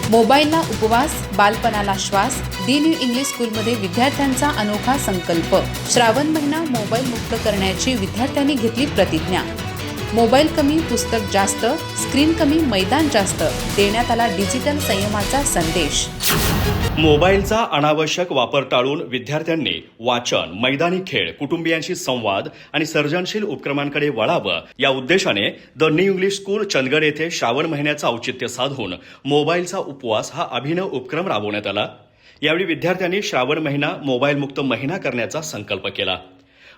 मोबाईलला उपवास, बालपणाला श्वास. दी न्यू इंग्लिश स्कूलमध्ये विद्यार्थ्यांचा अनोखा संकल्प. श्रावण महिना मोबाईल मुक्त करण्याची विद्यार्थ्यांनी घेतली प्रतिज्ञा. मोबाईल कमी, पुस्तक जास्त, स्क्रीन कमी, मैदान जास्त. देण्यात आला डिजिटल संयमाचा संदेश. मोबाईलचा अनावश्यक वापर टाळून विद्यार्थ्यांनी वाचन, मैदानी खेळ, कुटुंबियांशी संवाद आणि सर्जनशील उपक्रमांकडे वळावं या उद्देशाने the new English school Chandgad येथे श्रावण महिन्याचं औचित्य साधून मोबाईलचा उपवास हा अभिनव उपक्रम राबवण्यात आला. यावेळी विद्यार्थ्यांनी श्रावण महिना मोबाईल मुक्त महिना करण्याचा संकल्प केला.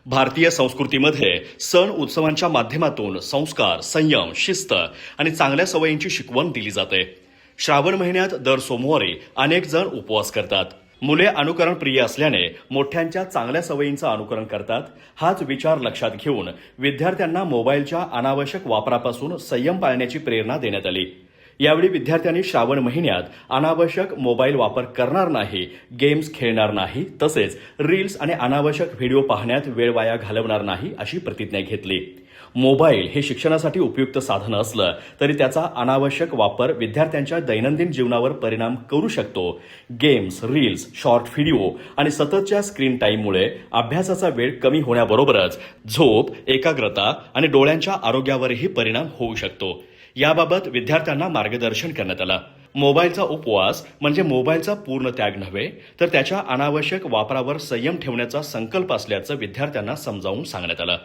भारतीय संस्कृतीमध्ये सण उत्सवांच्या माध्यमातून संस्कार, संयम, शिस्त आणि चांगल्या सवयींची शिकवण दिली जाते. श्रावण महिन्यात दर सोमवारी अनेक जण उपवास करतात. मुले अनुकरण प्रिय असल्याने मोठ्यांच्या चांगल्या सवयींचं अनुकरण करतात. हाच विचार लक्षात घेऊन विद्यार्थ्यांना मोबाईलच्या अनावश्यक वापरापासून संयम पाळण्याची प्रेरणा देण्यात आली. यावेळी विद्यार्थ्यांनी श्रावण महिन्यात अनावश्यक मोबाईल वापर करणार नाही, गेम्स खेळणार नाही, तसेच रील्स आणि अनावश्यक व्हिडिओ पाहण्यात वेळ वाया घालवणार नाही अशी प्रतिज्ञा घेतली. मोबाईल हे शिक्षणासाठी उपयुक्त साधन असलं तरी त्याचा अनावश्यक वापर विद्यार्थ्यांच्या दैनंदिन जीवनावर परिणाम करू शकतो. गेम्स, रील्स, शॉर्ट व्हिडिओ आणि सततच्या स्क्रीन टाईममुळे अभ्यासाचा वेळ कमी होण्याबरोबरच झोप, एकाग्रता आणि डोळ्यांच्या आरोग्यावरही परिणाम होऊ शकतो. याबाबत विद्यार्थ्यांना मार्गदर्शन करण्यात आलं. मोबाईलचा उपवास म्हणजे मोबाईलचा पूर्ण त्याग नव्हे, तर त्याच्या अनावश्यक वापरावर संयम ठेवण्याचा संकल्प असल्याचं विद्यार्थ्यांना समजावून सांगण्यात आलं.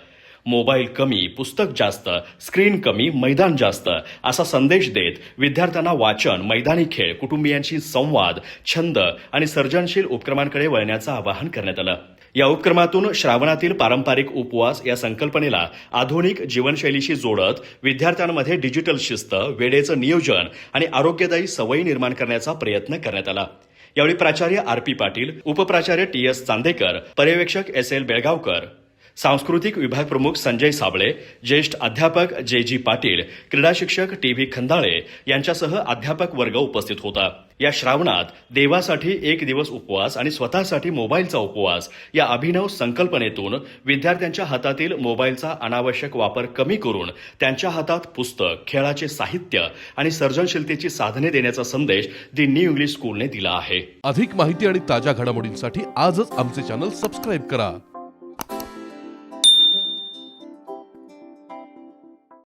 मोबाईल कमी, पुस्तक जास्त, स्क्रीन कमी, मैदान जास्त असा संदेश देत विद्यार्थ्यांना वाचन, मैदानी खेळ, कुटुंबियांशी संवाद, छंद आणि सर्जनशील उपक्रमांकडे वळण्याचं आवाहन करण्यात आलं. या उपक्रमातून श्रावणातील पारंपरिक उपवास या संकल्पनेला आधुनिक जीवनशैलीशी जोडत विद्यार्थ्यांमध्ये डिजिटल शिस्त, वेळेचं नियोजन आणि आरोग्यदायी सवयी निर्माण करण्याचा प्रयत्न करण्यात आला. यावेळी प्राचार्य आर.पी. पाटील, उपप्राचार्य टी.एस. चांदेकर, पर्यवेक्षक एस.एल. बेळगावकर, सांस्कृतिक विभाग प्रमुख संजय साबळे, ज्येष्ठ अध्यापक जे.जी. पाटील, क्रीडा शिक्षक टी.व्ही. खंदाळे यांच्यासह अध्यापक वर्ग उपस्थित होता. या श्रावणात देवासाठी एक दिवस उपवास आणि स्वतःसाठी मोबाईलचा उपवास या अभिनव संकल्पनेतून विद्यार्थ्यांच्या हातातील मोबाईलचा अनावश्यक वापर कमी करून त्यांच्या हातात पुस्तक, खेळाचे साहित्य आणि सर्जनशीलतेची साधने देण्याचा संदेश दी न्यू इंग्लिश स्कूलने दिला आहे. अधिक माहिती आणि ताज्या घडामोडींसाठी आजच आमचे चॅनल सबस्क्राईब करा.